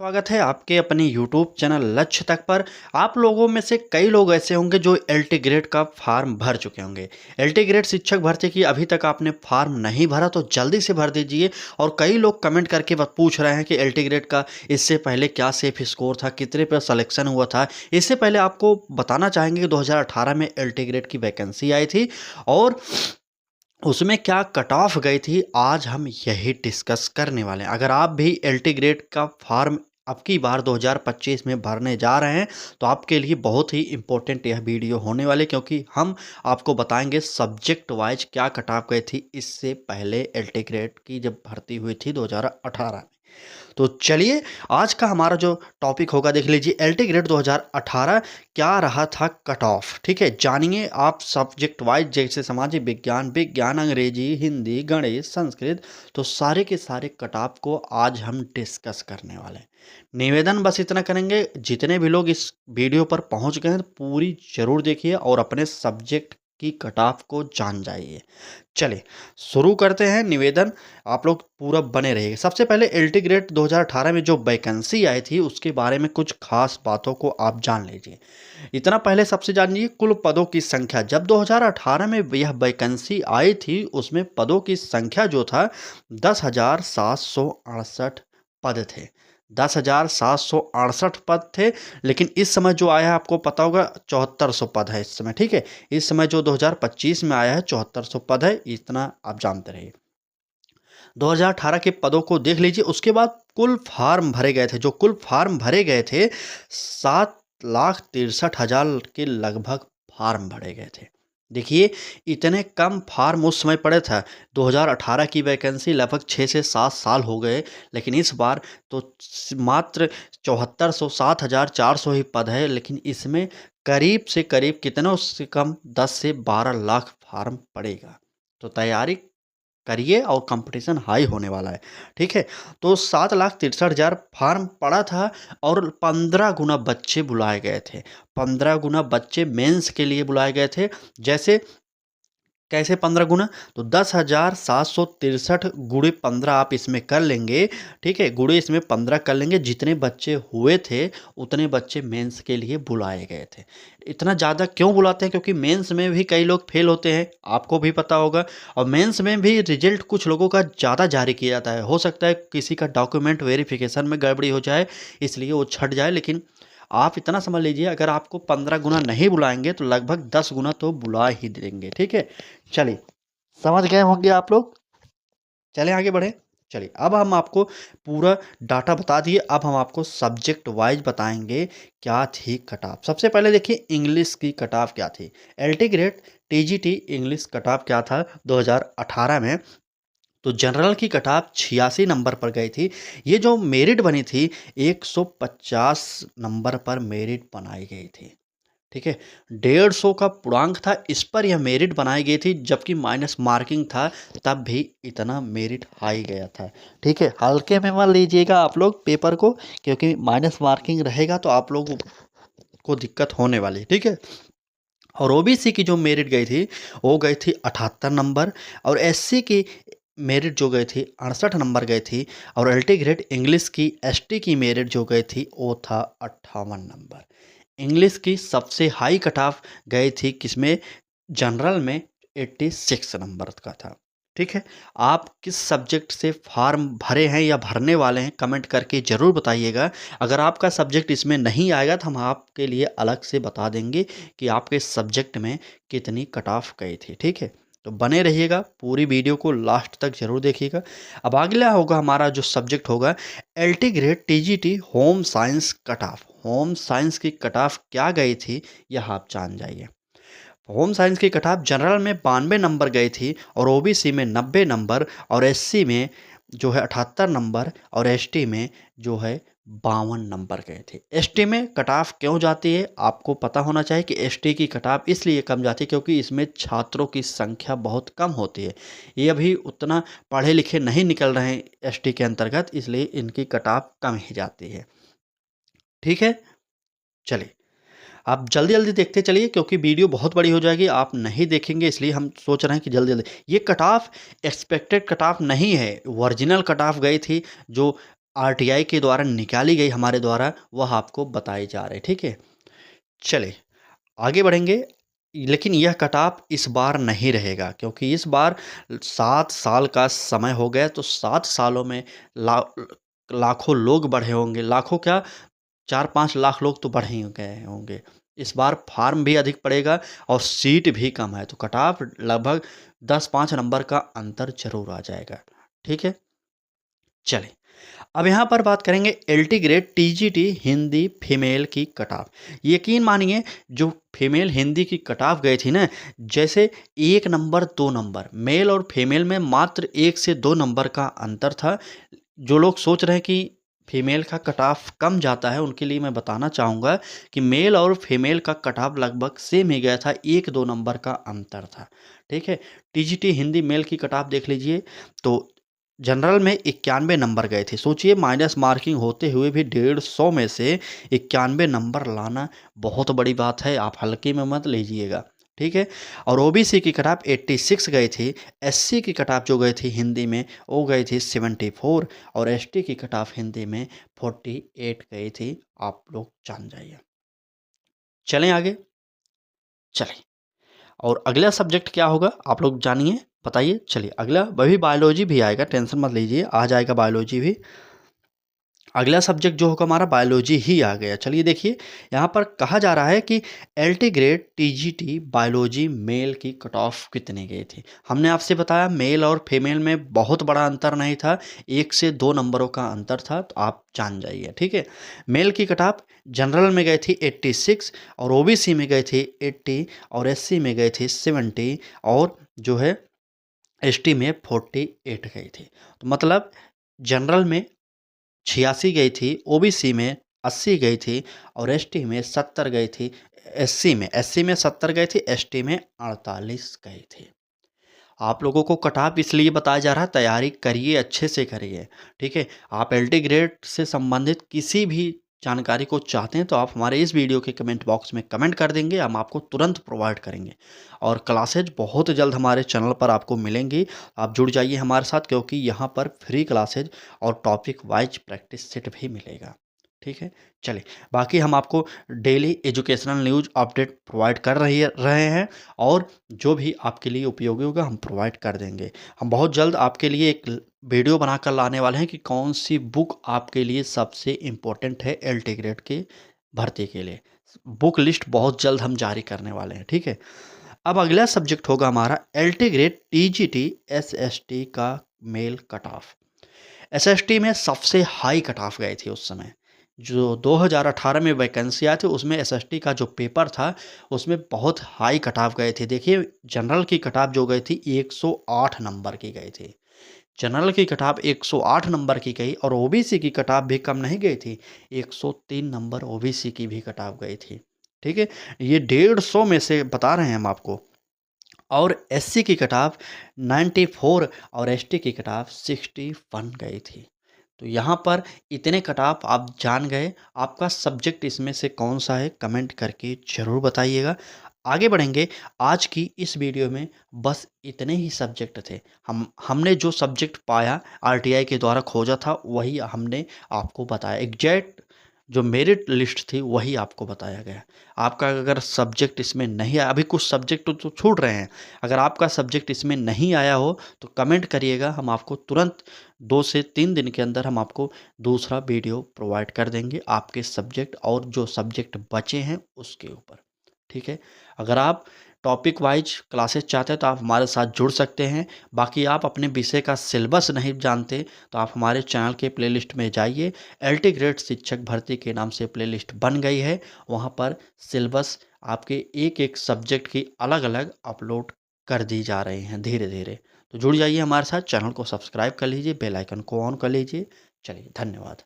स्वागत है आपके अपने YouTube चैनल लक्ष्य तक पर। आप लोगों में से कई लोग ऐसे होंगे जो एलटी ग्रेड का फॉर्म भर चुके होंगे। एलटी ग्रेड शिक्षक भर्ती की अभी तक आपने फॉर्म नहीं भरा तो जल्दी से भर दीजिए। और कई लोग कमेंट करके पूछ रहे हैं कि एलटी ग्रेड का इससे पहले क्या सेफ स्कोर था, कितने पर सिलेक्शन हुआ था। इससे पहले आपको बताना चाहेंगे कि 2018 में एलटी ग्रेड की वैकेंसी आई थी और उसमें क्या कट ऑफ गई थी, आज हम यही डिस्कस करने वाले हैं। अगर आप भी एलटी ग्रेड का फॉर्म अब की बार 2025 में भरने जा रहे हैं तो आपके लिए बहुत ही इम्पोर्टेंट यह वीडियो होने वाले, क्योंकि हम आपको बताएंगे सब्जेक्ट वाइज क्या कट ऑफ गई थी इससे पहले एलटी ग्रेड की जब भर्ती हुई थी 2018 में। तो चलिए आज का हमारा जो टॉपिक होगा देख लीजिए, एलटी ग्रेड 2018 क्या रहा था कट ऑफ। ठीक है, जानिए आप सब्जेक्ट वाइज जैसे सामाजिक विज्ञान, विज्ञान, अंग्रेजी, हिंदी, गणित, संस्कृत, तो सारे के सारे कट ऑफ को आज हम डिस्कस करने वाले हैं। निवेदन बस इतना करेंगे, जितने भी लोग इस वीडियो पर पहुंच गए हैं तो पूरी जरूर देखिए और अपने सब्जेक्ट की कट ऑफ को जान जाइए। चलिए शुरू करते हैं। निवेदन आप लोग पूरा बने रहिए। सबसे पहले एलटी ग्रेड 2018 में जो वैकेंसी आई थी उसके बारे में कुछ खास बातों को आप जान लीजिए। इतना पहले सबसे जानिए कुल पदों की संख्या। जब 2018 में यह वैकेंसी आई थी उसमें पदों की संख्या जो था 10,768 पद थे। 10,768 पद थे। लेकिन इस समय जो आया है आपको पता होगा 7400 पद है इस समय। ठीक है, इस समय जो 2025 में आया है 7400 पद है, इतना आप जानते रहिए। 2018 के पदों को देख लीजिए। उसके बाद कुल फार्म भरे गए थे, जो कुल फार्म भरे गए थे 7,63,000 के लगभग फार्म भरे गए थे। देखिए इतने कम फार्म उस समय पड़े था। 2018 की वैकेंसी लगभग 6 से 7 साल हो गए, लेकिन इस बार तो मात्र 7400 7,400 ही पद है। लेकिन इसमें करीब से करीब कितनों से कम 10 से 12 लाख फार्म पड़ेगा। तो तैयारी करिए और कंपटीशन हाई होने वाला है। ठीक है, तो 7,63,000 फार्म पड़ा था और 15 गुना बच्चे बुलाए गए थे। 15 गुना बच्चे मेंस के लिए बुलाए गए थे। जैसे कैसे 15 गुना, तो 10,763 गुणे 15 आप इसमें कर लेंगे। ठीक है, गुणे इसमें 15 कर लेंगे। जितने बच्चे हुए थे उतने बच्चे मेंस के लिए बुलाए गए थे। इतना ज़्यादा क्यों बुलाते हैं, क्योंकि मेंस में भी कई लोग फेल होते हैं, आपको भी पता होगा। और मेंस में भी रिजल्ट कुछ लोगों का ज़्यादा जारी किया जाता है। हो सकता है किसी का डॉक्यूमेंट वेरिफिकेशन में गड़बड़ी हो जाए इसलिए वो छट जाए। लेकिन आप इतना समझ लीजिए, अगर आपको 15 गुना नहीं बुलाएंगे तो लगभग 10 गुना तो बुला ही देंगे। ठीक है, चलिए समझ गए होंगे आप लोग। चलें आगे बढ़े। चलिए अब हम आपको पूरा डाटा बता दिए। अब हम आपको सब्जेक्ट वाइज बताएंगे क्या थी कट ऑफ। सबसे पहले देखिए इंग्लिश की कट ऑफ क्या थी। LT grade TGT English cut off क्या था 2018 में। तो जनरल की कट ऑफ 86 नंबर पर गई थी। ये जो मेरिट बनी थी 150 नंबर पर मेरिट बनाई गई थी। ठीक है, 150 का पूर्णांक था, इस पर यह मेरिट बनाई गई थी। जबकि माइनस मार्किंग था तब भी इतना मेरिट हाई गया था। ठीक है, हल्के में मत लीजिएगा आप लोग पेपर को, क्योंकि माइनस मार्किंग रहेगा तो आप लोगों को दिक्कत होने वाली है। ठीक है, और ओबीसी की जो मेरिट गई थी वो गई थी 78 नंबर। और एससी की मेरिट जो गई थी 68 नंबर गई थी। और एलटी ग्रेड इंग्लिश की एसटी की मेरिट जो गई थी वो था 58 नंबर। इंग्लिश की सबसे हाई कट ऑफ गई थी किसमें, जनरल में 86 नंबर का था। ठीक है, आप किस सब्जेक्ट से फॉर्म भरे हैं या भरने वाले हैं कमेंट करके ज़रूर बताइएगा। अगर आपका सब्जेक्ट इसमें नहीं आएगा तो हम आपके लिए अलग से बता देंगे कि आपके सब्जेक्ट में कितनी कट ऑफ गई थी। ठीक है, तो बने रहिएगा, पूरी वीडियो को लास्ट तक जरूर देखिएगा। अब अगला होगा हमारा जो सब्जेक्ट होगा LT grade TGT home science cut off. Home science की कट ऑफ क्या गई थी यह आप जान जाइए। होम साइंस की कट ऑफ जनरल में 92 नंबर गई थी और ओबीसी में 90 नंबर और एससी में जो है 78 नंबर और एसटी में जो है 52 नंबर गए थे। एसटी में कट ऑफ क्यों जाती है आपको पता होना चाहिए कि एसटी की कट ऑफ इसलिए कम जाती है क्योंकि इसमें छात्रों की संख्या बहुत कम होती है। ये अभी उतना पढ़े लिखे नहीं निकल रहे हैं एसटी के अंतर्गत, इसलिए इनकी कट ऑफ कम ही जाती है। ठीक है, चलिए आप जल्दी जल्दी देखते चलिए क्योंकि वीडियो बहुत बड़ी हो जाएगी, आप नहीं देखेंगे इसलिए हम सोच रहे हैं कि जल्दी जल्दी। ये cut off expected cut off नहीं है, ओरिजिनल कट ऑफ गई थी जो आरटीआई के द्वारा निकाली गई हमारे द्वारा, वह आपको बताई जा रही है। ठीक है, चलिए आगे बढ़ेंगे। लेकिन यह कट ऑफ इस बार नहीं रहेगा, क्योंकि इस बार 7 साल का समय हो गया, तो 7 सालों में ला लाखों लोग बढ़े होंगे, लाखों क्या 4-5 लाख लोग तो बढ़ ही गए होंगे। इस बार फार्म भी अधिक पड़ेगा और सीट भी कम है, तो कट ऑफ लगभग 10-5 नंबर का अंतर ज़रूर आ जाएगा। ठीक है, चलिए अब यहाँ पर बात करेंगे LT grade TGT Hindi female की कट ऑफ। यकीन मानिए जो फीमेल हिंदी की कट ऑफ गई थी ना, जैसे 1 नंबर 2 नंबर, मेल और फीमेल में मात्र 1 से 2 नंबर का अंतर था। जो लोग सोच रहे हैं कि फीमेल का कट ऑफ कम जाता है, उनके लिए मैं बताना चाहूँगा कि मेल और फीमेल का कट ऑफ लगभग सेम ही गया था, 1-2 नंबर का अंतर था। ठीक है, टीजीटी हिंदी मेल की कट ऑफ देख लीजिए, तो जनरल में 91 नंबर गए थे। सोचिए माइनस मार्किंग होते हुए भी 150 में से 91 नंबर लाना बहुत बड़ी बात है, आप हल्के में मत लीजिएगा। ठीक है, और ओबीसी की कट ऑफ 86 गई थी, एससी की कट ऑफ जो गई थी हिंदी में वो गई थी 74, और एसटी की कट ऑफ हिंदी में 48 गई थी। आप लोग जान जाइए। चलें आगे, चलें। और अगला सब्जेक्ट क्या होगा आप लोग जानिए, बताइए। चलिए अगला वही बायोलॉजी भी आएगा, टेंशन मत लीजिए, आ जाएगा बायोलॉजी भी। अगला सब्जेक्ट जो होगा हमारा बायोलॉजी ही आ गया। चलिए देखिए, यहाँ पर कहा जा रहा है कि LT grade TGT biology male की कट ऑफ कितनी गई थी। हमने आपसे बताया मेल और फीमेल में बहुत बड़ा अंतर नहीं था, 1 से 2 नंबरों का अंतर था, तो आप जान जाइए। ठीक है, मेल की कट ऑफ जनरल में गई थी 86, और ओबीसी में गई थी 80, और एससी में गई थी 70, और जो है एसटी में 48 गई थी। तो मतलब जनरल में 86 गई थी, ओबीसी में 80 गई थी, और एसटी में 70 गई थी। एससी में 70 गई थी, एसटी में 48 गई थी। आप लोगों को कट ऑफ इसलिए बताया जा रहा है, तैयारी करिए, अच्छे से करिए। ठीक है, आप एलटी ग्रेड से संबंधित किसी भी जानकारी को चाहते हैं तो आप हमारे इस वीडियो के कमेंट बॉक्स में कमेंट कर देंगे, हम आपको तुरंत प्रोवाइड करेंगे। और क्लासेज बहुत जल्द हमारे चैनल पर आपको मिलेंगी, आप जुड़ जाइए हमारे साथ, क्योंकि यहाँ पर फ्री क्लासेज और टॉपिक वाइज प्रैक्टिस सेट भी मिलेगा। ठीक है, चलिए बाकी हम आपको daily educational news update provide कर रहे हैं, और जो भी आपके लिए उपयोगी होगा हम प्रोवाइड कर देंगे। हम बहुत जल्द आपके लिए एक वीडियो बनाकर लाने वाले हैं कि कौन सी बुक आपके लिए सबसे इम्पोर्टेंट है एलटी ग्रेड की भर्ती के लिए। बुक लिस्ट बहुत जल्द हम जारी करने वाले हैं। ठीक है, अब अगला सब्जेक्ट होगा हमारा एलटी ग्रेड टीजीटी एसएसटी का मेल कट ऑफ। एसएसटी में सबसे हाई कट ऑफ गई थी उस समय, जो 2018 में वैकेंसी आई थी उसमें एसएसटी का जो पेपर था उसमें बहुत हाई कट ऑफ गए थे। देखिए जनरल की कट ऑफ जो गई थी 108 नंबर की गई थी, जनरल की कट ऑफ 108 नंबर की गई, और ओबीसी की कट ऑफ भी कम नहीं गई थी, 103 नंबर ओबीसी की भी कट ऑफ गई थी। ठीक है, ये 150 में से बता रहे हैं हम आपको। और एससी की कट ऑफ 94, और एसटी की कट ऑफ 61 गई थी। तो यहाँ पर इतने कट ऑफ आप जान गए, आपका सब्जेक्ट इसमें से कौन सा है कमेंट करके ज़रूर बताइएगा। आगे बढ़ेंगे, आज की इस वीडियो में बस इतने ही सब्जेक्ट थे। हमने जो सब्जेक्ट पाया आरटीआई के द्वारा खोजा था वही हमने आपको बताया, एग्जैक्ट जो मेरिट लिस्ट थी वही आपको बताया गया। आपका अगर सब्जेक्ट इसमें नहीं आया, अभी कुछ सब्जेक्ट तो छूट रहे हैं, अगर आपका सब्जेक्ट इसमें नहीं आया हो तो कमेंट करिएगा, हम आपको तुरंत 2 से 3 दिन के अंदर हम आपको दूसरा वीडियो प्रोवाइड कर देंगे आपके सब्जेक्ट और जो सब्जेक्ट बचे हैं उसके ऊपर। ठीक है, अगर आप टॉपिक वाइज क्लासेस चाहते हैं तो आप हमारे साथ जुड़ सकते हैं। बाकी आप अपने विषय का सिलेबस नहीं जानते तो आप हमारे चैनल के प्लेलिस्ट में जाइए, एलटी ग्रेड शिक्षक भर्ती के नाम से प्लेलिस्ट बन गई है, वहाँ पर सिलेबस आपके एक एक सब्जेक्ट की अलग अलग अपलोड कर दी जा रही हैं धीरे धीरे। तो जुड़ जाइए हमारे साथ, चैनल को सब्सक्राइब कर लीजिए, बेल आइकन को ऑन कर लीजिए। चलिए धन्यवाद।